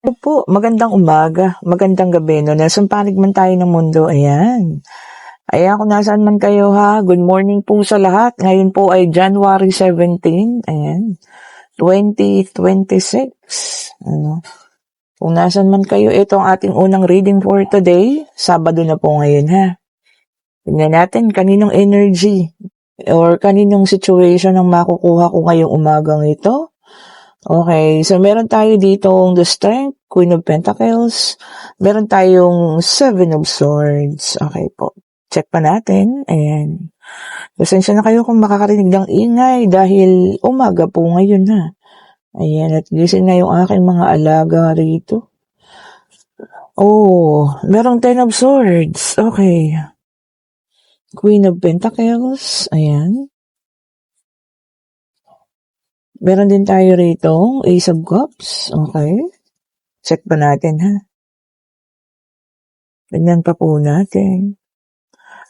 Po, magandang umaga, magandang gabi, no? Nasaan panig man tayo ng mundo, ayan. Ayan, kung nasaan man kayo ha, good morning po sa lahat. Ngayon po ay January 17, ayan, 2026. Ano? Kung nasaan man kayo, ito ang ating unang reading for today. Sabado na po ngayon ha. Tingnan natin kaninong energy or kaninong situation ang makukuha ko ngayong umagang ito. Okay, so meron tayo ditong the Strength, Queen of Pentacles. Meron tayong Seven of Swords. Okay po. Check pa natin. Ayan. Pasensya na kayo kung makakarinig ng ingay dahil umaga po ngayon na. Ayan, at gising na yung aking mga alaga rito. Oh, merong Ten of Swords. Okay. Queen of Pentacles. Ayan. Meron din tayo rito, Ace of Cups. Okay. Check pa natin, ha? Tignan pa po natin.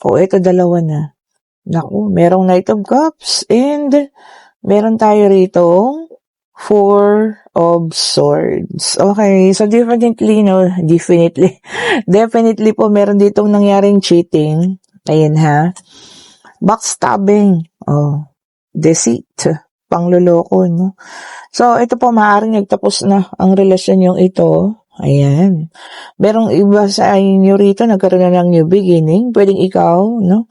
Ito dalawa na. Naku, merong Knight of Cups and meron tayo rito Four of Swords. Okay, so definitely po meron ditong nangyaring cheating. Ayan ha. Backstabbing. Deceit. Pangloloko, no? So, ito po, maaaring nagtapos na ang relasyon yung ito. Ayan. Merong iba sa inyo rito, nagkaroon na ng new beginning. Pwedeng ikaw, no?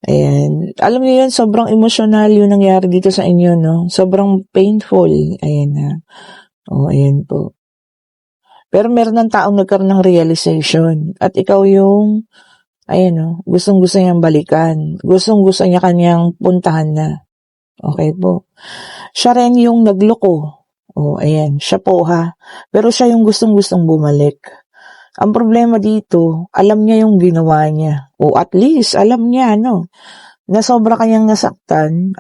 Ayan. Alam niyo yun, sobrang emosyonal yung nangyari dito sa inyo, no? Sobrang painful. Ayan na. Ayan po. Pero meron ng taong nagkaroon ng realization. At ikaw yung, ayan, no? Gustong-gusto niyang balikan. Gustong-gusto niya kanyang puntahan na. Okay po. Siya rin yung nagloko. Ayan. Siya po ha. Pero siya yung gustong-gustong bumalik. Ang problema dito, alam niya yung ginawa niya. At least, alam niya, na sobra kanyang nasaktan,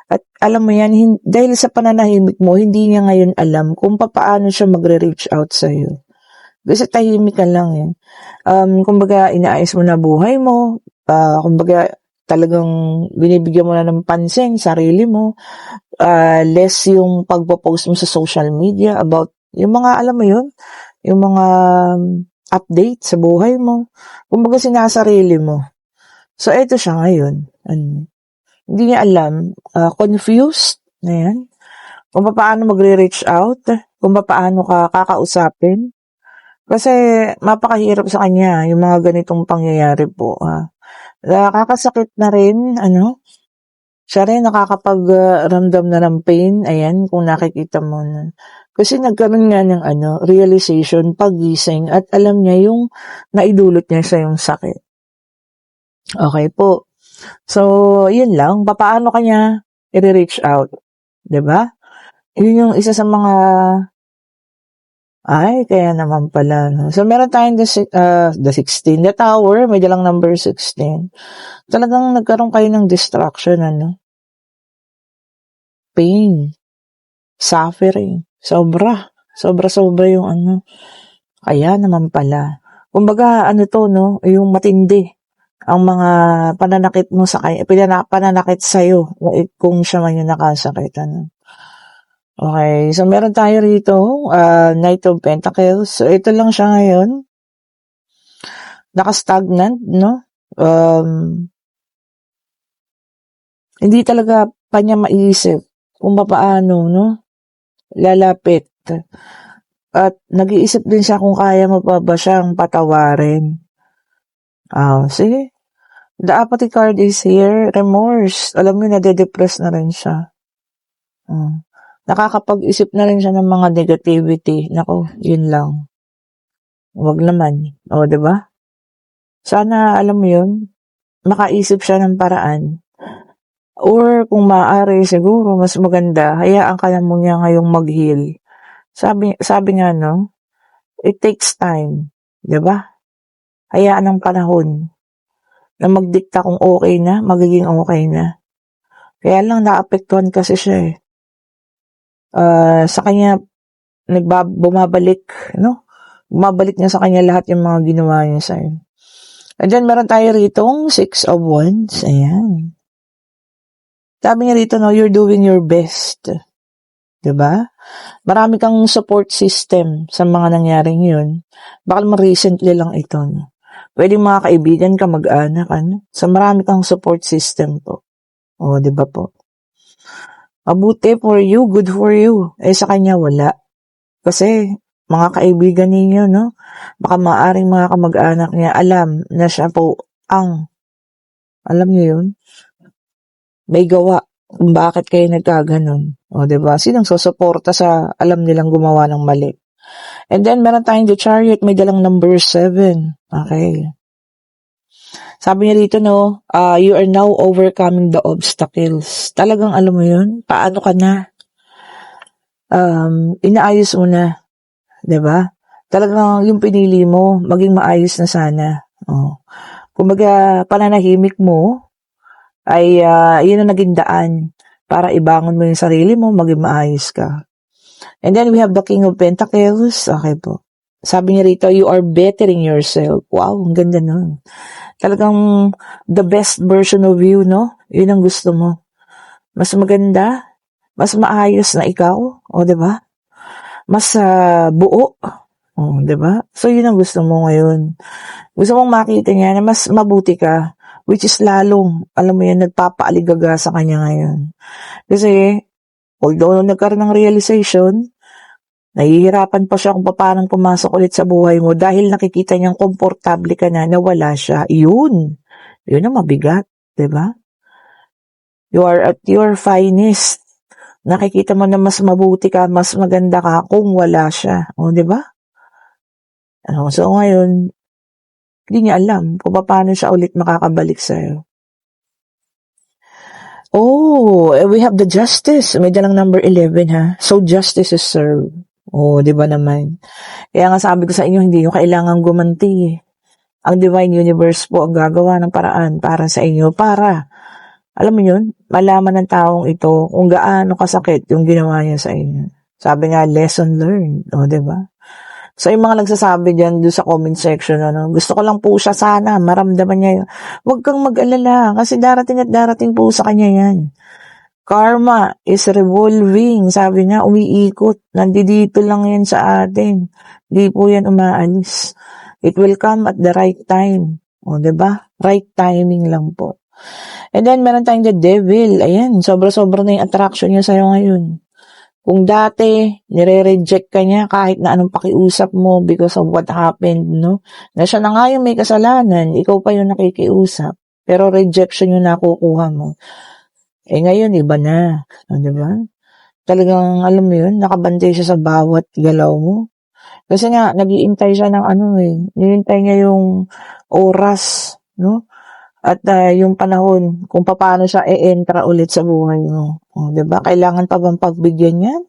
At alam mo yan, dahil sa pananahimik mo, hindi niya ngayon alam kung paano siya magre-reach out sa'yo. Kasi tahimik ka lang eh. Kumbaga, inaayos mo na buhay mo. Kumbaga, talagang binibigyan mo na ng pansin sarili mo, less yung pagpo-post mo sa social media about yung mga, alam mo yun, yung mga update sa buhay mo. Kumbaga sinasarili mo. So, eto siya ngayon. Hindi niya alam, confused, ayan, kung paano magre-reach out, kung paano ka kakausapin. Kasi mapakahirap sa kanya yung mga ganitong pangyayari po. Nakakasakit na rin, siya rin nakakapagramdam na ng pain, ayan, kung nakikita mo na. Kasi nagkaroon nga ng realization, paggising, at alam niya yung naidulot niya sa yung sakit. Okay po. So, yun lang, paano kanya i-reach out? 'Di ba? Yun yung isa sa mga kaya naman pala. No? So, meron tayong the 16, the tower, may dalang number 16. Talagang nagkaroon kayo ng distraction, pain, suffering, sobra yung kaya naman pala. Kumbaga, yung matindi, ang mga pananakit mo sa kanya, pananakit sa'yo, kung siya man yung nakasakit, Okay, so meron tayo rito, Knight of Pentacles. So, ito lang siya ngayon. Naka-stagnant, no? Hindi talaga pa niya maiisip kung paano, lalapit. At nag-iisip din siya kung kaya mo pa ba siyang patawarin. Sige. The apathy card is here. Remorse. Alam mo, nade-depress na rin siya. Nakakapag-isip na rin siya ng mga negativity. Nako, yun lang. Wag naman. diba? Sana, alam mo yun, makaisip siya ng paraan. Or, kung maaari, siguro, mas maganda, hayaan ka na mo niya ngayong mag-heal. Sabi nga, it takes time. Diba? Hayaan ng panahon na magdikta kung okay na, magiging okay na. Kaya lang, naapektuhan kasi siya eh. Sa kanya, bumabalik, bumabalik niya sa kanya lahat yung mga ginawa niya sa'yo. And then, meron tayo ritong 6 of Wands. Ayan. Sabi niya rito, you're doing your best. 'Di ba? Marami kang support system sa mga nangyaring yun. Baka naman recently lang ito, no? Pwedeng mga kaibigan, kamag-anak, ano? So, marami kang support system po. O, 'di ba po? Mabuti for you, good for you. Sa kanya wala. Kasi, mga kaibigan ninyo, no? Baka maaring mga kamag-anak niya alam na siya po alam niyo yun? May gawa kung bakit kayo nagkaganon. O, 'di ba? Sinong susuporta sa alam nilang gumawa ng mali? And then, meron tayong the chariot, may dalang number 7. Okay. Sabi niya dito, no, you are now overcoming the obstacles. Talagang alam mo yun? Paano ka na? Inaayos mo na. 'Di ba? Talagang yung pinili mo, maging maayos na sana. Oh. Kumbaga, pananahimik mo ay yun ang naging daan para ibangon mo yung sarili mo, maging maayos ka. And then we have the King of Pentacles. Okay po. Sabi niya rito, you are bettering yourself. Wow, ang ganda nun. Talagang the best version of you, no? Yun ang gusto mo. Mas maganda, mas maayos na ikaw, o 'di ba? Mas buo, o 'di ba? So yun ang gusto mo ngayon. Gusto mong makita niya na mas mabuti ka, which is lalong, alam mo yan, nagpapaaligaga sa kanya ngayon. Kasi, although nagkaroon ng realization, nahihirapan pa siya kung paano pumasok ulit sa buhay mo dahil nakikita niyang komportable ka na wala siya. Yun ang mabigat, 'di ba? You are at your finest. Nakikita mo na mas mabuti ka, mas maganda ka kung wala siya. O, 'di ba? So ngayon, hindi niya alam kung paano siya ulit makakabalik sa'yo. Oh, we have the justice. May dalang number 11, ha? So, justice is served. Oh, 'di ba naman? Kaya nga sabi ko sa inyo, hindi nyo kailangan gumanti. Ang divine universe po ang gagawa ng paraan para sa inyo para, alam mo yun, malaman ng taong ito kung gaano kasakit yung ginawa niya sa inyo. Sabi nga, lesson learned. O, 'di ba? So, yung mga nagsasabi dyan doon sa comment section, gusto ko lang po siya sana, maramdaman niya yun. Huwag kang mag-alala kasi darating at darating po sa kanya yan. Karma is revolving. Sabi nga, umiikot. Nandito lang yan sa atin. Di po yan umaalis. It will come at the right time. O, 'di ba? Right timing lang po. And then, meron tayong the devil. Ayan, sobra-sobra na yung attraction niya sa'yo ngayon. Kung dati, nire-reject ka niya kahit na anong pakiusap mo because of what happened, no? Na siya na nga yung may kasalanan, ikaw pa yung nakikiusap. Pero rejection yung nakukuha mo. Ngayon, iba na. Di ba? Talagang, alam mo yun, nakabantay siya sa bawat galaw mo. Kasi nga, nag-iintay siya ng nihintay niya yung oras, no? At yung panahon, kung paano siya e-entra ulit sa buhay mo. O, diba? Kailangan pa bang pagbigyan yan?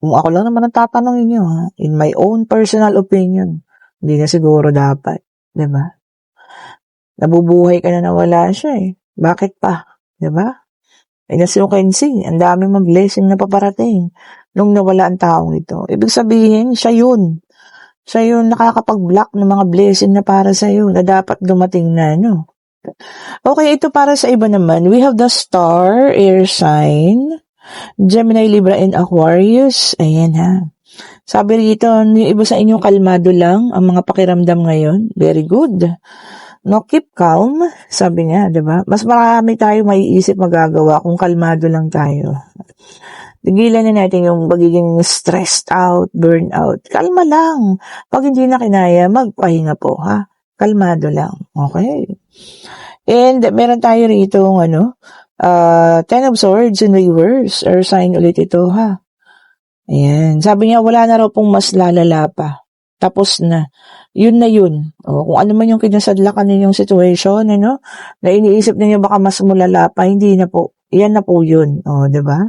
Kung ako lang naman ang tatanungin nyo, ha? In my own personal opinion, hindi na siguro dapat. Diba? Nabubuhay ka na wala siya eh. Bakit pa? Diba? As you can see, ang dami mong blessing na paparating nung nawala ang taong ito. Ibig sabihin, siya yun. Siya yung nakakapag-block ng mga blessing na para sa'yo na dapat dumating na, no? Okay, ito para sa iba naman. We have the star, air sign, Gemini, Libra, and Aquarius. Ayan ha. Sabi rito, yung iba sa inyo, kalmado lang ang mga pakiramdam ngayon. Very good. No, keep calm. Sabi nga, diba? Mas marami tayo maiisip magagawa kung kalmado lang tayo. Tigilan na natin yung pagiging stressed out, burnout. Kalma lang. Pag hindi na kinaya, magpahinga po, ha? Kalmado lang. Okay. And meron tayo rito Ten of Swords in reverse. Air sign ulit ito, ha? Ayan. Sabi niya, wala na raw pong mas lalala pa. Tapos na. Yun na yun. Kung ano man yung kinasadlakan ninyong situation, na iniisip ninyo baka mas mulala pa, hindi na po. Yan na po yun. Diba?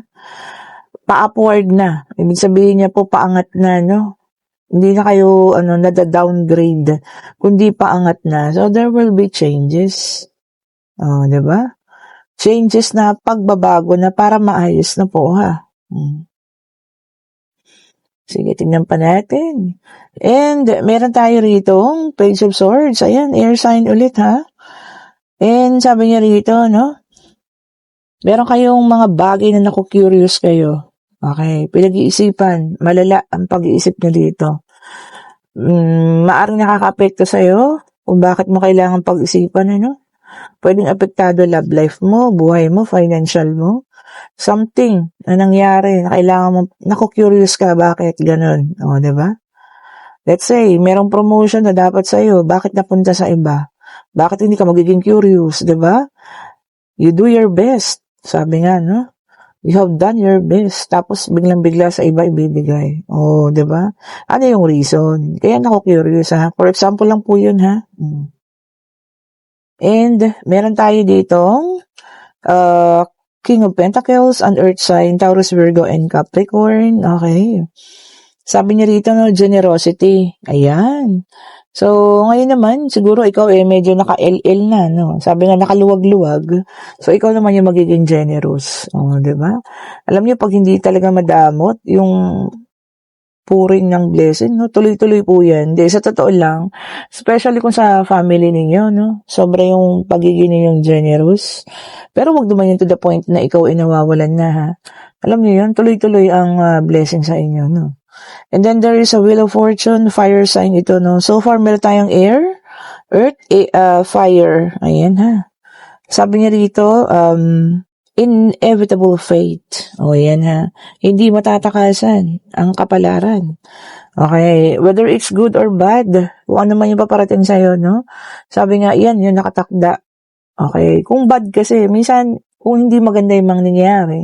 Pa-upward na. Ibig sabihin niya po, paangat na, Hindi na kayo, nada-downgrade. Kundi paangat na. So, there will be changes. Diba? Changes na pagbabago na para maayos na po, ha? Sige, tingnan pa natin. And, meron tayo rito, Page of Swords. Ayan, air sign ulit, ha? And, sabi niya rito, Meron kayong mga bagay na naku-curious kayo. Okay, pinag-iisipan, malala ang pag-iisip niyo dito. Maaring nakakaapekto sa'yo kung bakit mo kailangan pag-isipan, ano? Pwedeng apektado love life mo, buhay mo, financial mo. Something na nangyari na kailangan mo, naku-curious ka, bakit ganun? O, diba? Let's say, merong promotion na dapat sa'yo, bakit napunta sa iba? Bakit hindi ka magiging curious, diba? You do your best. Sabi nga, no? You have done your best. Tapos, biglang-bigla sa iba ibibigay. Oh, di ba? Ano yung reason? Kaya naku-curious, ha? For example lang po yun, ha? And, meron tayo ditong King of Pentacles, an Earth sign, Taurus, Virgo, and Capricorn. Okay. Sabi niya rito, no, generosity. Ayan. So, ngayon naman, siguro ikaw medyo naka-LL na, no? Sabi nga nakaluwag-luwag. So, ikaw naman yung magiging generous. Oh, di ba? Alam niyo, pag hindi talaga madamot, yung puring ng blessing, no? Tuloy-tuloy po yan. Di, sa totoo lang, especially kung sa family ninyo, no? Sobra yung pagiging ninyong generous. Pero wag naman yun to the point na ikaw nawawalan na, ha? Alam niyo yun, tuloy-tuloy ang blessing sa inyo, no? And then there is a Wheel of Fortune, fire sign ito, no? So far, meron tayong air, earth, fire. Ayan, ha? Sabi niya rito, inevitable fate. O, ayan, ha? Hindi matatakasan ang kapalaran. Okay, whether it's good or bad, kung ano man yung paparating sa'yo, no? Sabi nga, yan, yung nakatakda. Okay, kung bad kasi, minsan, kung hindi maganda yung mga nangyayari,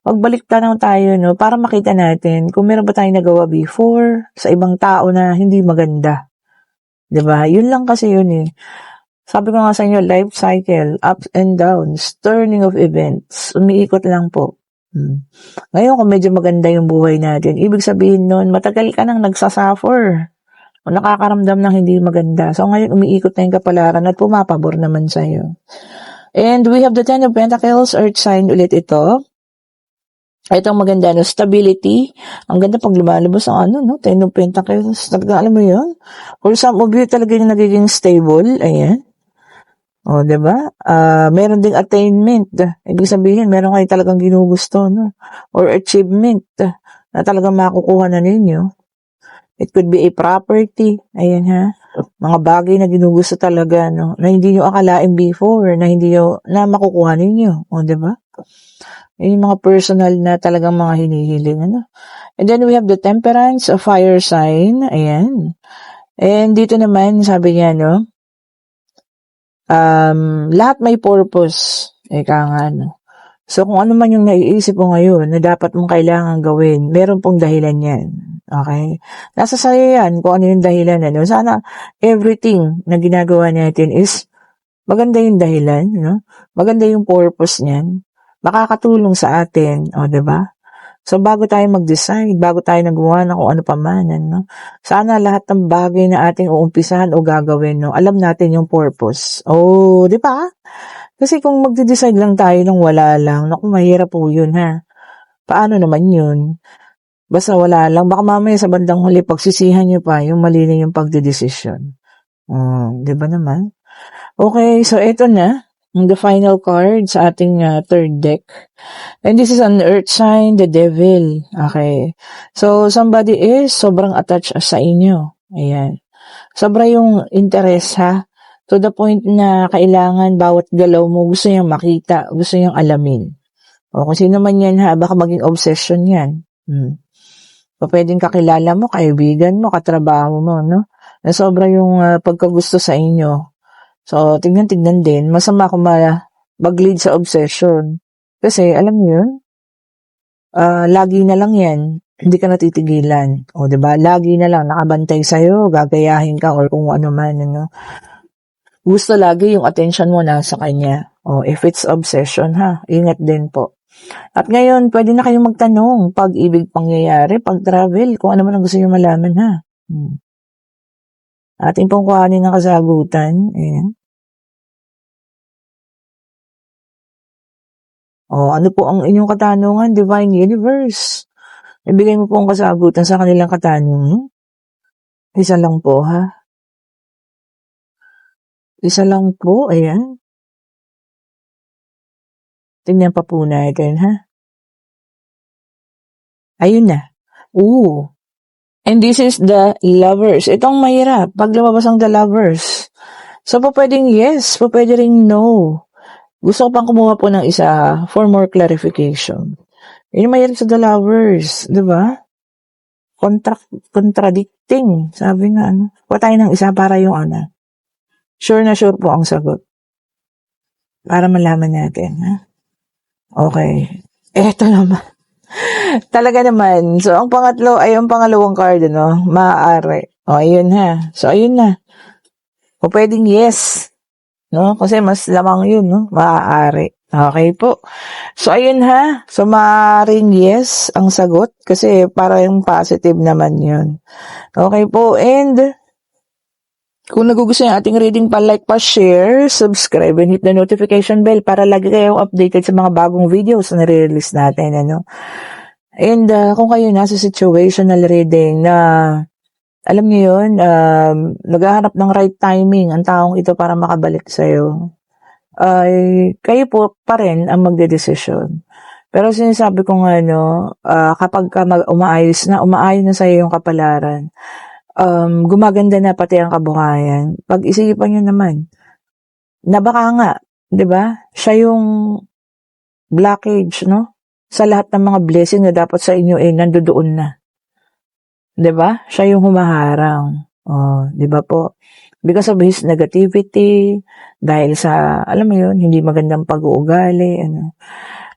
magbalik tanaw tayo, no, para makita natin kung meron ba tayong nagawa before sa ibang tao na hindi maganda. 'Di ba? Yun lang kasi yun eh. Sabi ko nga sa inyo, life cycle, ups and downs, turning of events, umiikot lang po. Ngayon, kung medyo maganda yung buhay natin, ibig sabihin nun, matagal ka nang nagsasuffer o nakakaramdam ng hindi maganda. So, ngayon, umiikot na yung kapalaran at pumapabor naman sa'yo. And we have the Ten of Pentacles, Earth sign ulit ito. Itong maganda, no, stability. Ang ganda pag lumalabas ang no, Ten of Pentacles. Talaga, alam mo yun? For some of you, talaga yung nagiging stable. Ayan. O, diba? Meron ding attainment. Ibig sabihin, meron kayo talagang ginugusto, no? Or achievement na talagang makukuha na ninyo. It could be a property. Ayan, ha? Mga bagay na ginugusto talaga, no? Na hindi nyo akalain before, na hindi nyo, na makukuha ninyo. O, diba? Yung mga personal na talagang mga hinihiling, ano? And then we have the Temperance, a fire sign. Ayan. And dito naman, sabi niya, no? Lahat may purpose. Eka nga, no? So, kung ano man yung naiisip mo ngayon na dapat mong kailangan gawin, meron pong dahilan yan. Okay? Nasa sayo yan kung ano yung dahilan. Ano? Sana everything na ginagawa natin is maganda yung dahilan, no? Maganda yung purpose niyan. Makakatulong sa atin, o, diba? So, bago tayo mag-decide, bago tayo nagawa na kung ano pa man, no? Sana lahat ng bagay na ating uumpisahan o gagawin, no? Alam natin yung purpose. Oh, di ba? Kasi kung magde-decide lang tayo ng wala lang, naku, mahirap po yun, ha? Paano naman yun? Basta wala lang. Baka mamaya sa bandang huli, pagsisihan nyo pa yung mali na yung pagdedesisyon. Di ba naman? Okay, so eto na. The final card sa ating third deck. And this is an earth sign, the devil. Okay. So, somebody is sobrang attached sa inyo. Ayan. Sobra yung interest, ha? To the point na kailangan bawat galaw mo gusto niyang makita, gusto niyang alamin. O kung sino man yan, ha? Baka maging obsession yan. O pwedeng kakilala mo, kaibigan mo, katrabaho mo, no? Na sobra yung pagkagusto sa inyo. So, tignan-tignan din. Masama kung mag-lead sa obsession. Kasi, alam niyo yun, lagi na lang yan. Hindi ka natitigilan. O, diba? Lagi na lang nakabantay sa'yo, gagayahin ka, or kung ano man, ano. Gusto lagi yung attention mo nasa kanya. O, if it's obsession, ha? Ingat din po. At ngayon, pwede na kayong magtanong, pag-ibig pangyayari, pag-travel, kung ano man ang gusto nyo malaman, ha? Ating pong kuhanin ng kasagutan. Ayan. O, ano po ang inyong katanungan, Divine Universe? Ibigay mo po ang kasagutan sa kanilang katanungan. Isa lang po, ha? Isa lang po, ayan. Tingnan pa po natin, ha? Ayun na. Ooh. And this is the Lovers. Itong mahirap. Pag lumabas ang the Lovers. So, po pwedeng yes, po pwede ring no. Gusto ko pang kumuha po ng isa for more clarification. Yun yung mahirap sa the Lovers. Diba? Contradicting. Sabi nga, ano. Kuha tayo ng isa para yung ano. Sure na sure po ang sagot. Para malaman natin, ha? Okay. Eto naman. Talaga naman. So, ang pangatlo ay ang pangalawang card, no? Maaari. O, ayun ha. So, ayun na. O, pwedeng yes. No? Kasi mas lamang yun, no? Maaari. Okay po. So, ayun ha. So, maaaring yes ang sagot. Kasi parang positive naman yun. Okay po. And, kung nagugustuhan yung ating reading, pa-like, pa-share, subscribe, and hit the notification bell para lagi kayong updated sa mga bagong videos na nire-release natin, ano. And kung kayo nasa situational reading na, alam niyo yun, naghahanap ng right timing ang taong ito para makabalik sa'yo, ay kayo po pa rin ang magdedesisyon. Pero sinasabi ko nga, kapag ka umaayos na sa'yo yung kapalaran, gumaganda na pati ang kabuhayan. Pag-isipan nyo naman, na baka nga, 'di ba? Siya yung blockage, no? Sa lahat ng mga blessing na dapat sa inyo nandoon na. 'Di ba? Siya yung humaharang. Oh, 'di ba po? Because of his negativity, dahil sa, alam mo yun, hindi magandang pag-uugali, ano.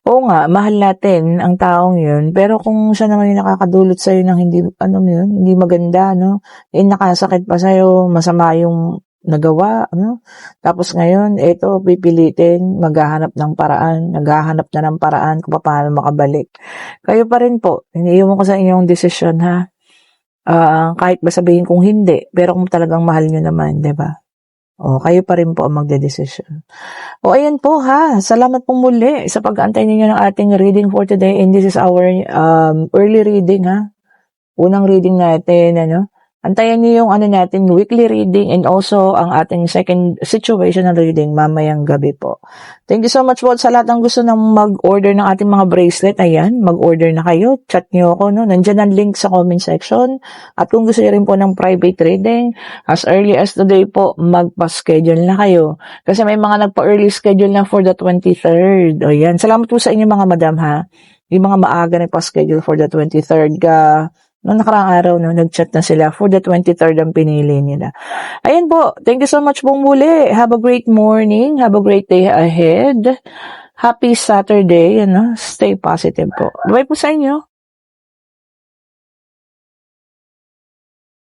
Oo nga, mahal natin ang taong yun, pero kung siya naman yung nakakadulot sa'yo ng hindi maganda, no? Nakasakit pa sa'yo, masama yung nagawa, ano? Tapos ngayon, eto, pipilitin, naghahanap na ng paraan kung paano makabalik. Kayo pa rin po, iniiwan ko sa inyong desisyon, ha? Kahit ba sabihin kung hindi, pero kung talagang mahal nyo naman, diba? O, kayo pa rin po ang magdedesisyon. O, ayan po ha. Salamat po muli sa pag-aantay ninyo ng ating reading for today. And this is our early reading ha. Unang reading natin, ano. Antayan niyo yung natin, weekly reading and also ang ating second situational reading mamayang gabi po. Thank you so much po sa lahat ng gusto ng mag-order ng ating mga bracelet. Ayan, mag-order na kayo. Chat niyo ako, no? Nandiyan ang link sa comment section. At kung gusto niyo rin po ng private reading, as early as today po, magpa-schedule na kayo. Kasi may mga nagpa-early schedule na for the 23rd. O yan. Salamat po sa inyo mga madam ha. Yung mga maaga nagpa-schedule for the 23rd noong nakaraang araw, nag-chat na sila for the 23rd ang pinili nila. Ayan po. Thank you so much pong muli. Have a great morning. Have a great day ahead. Happy Saturday. Stay positive po. Bye po sa inyo.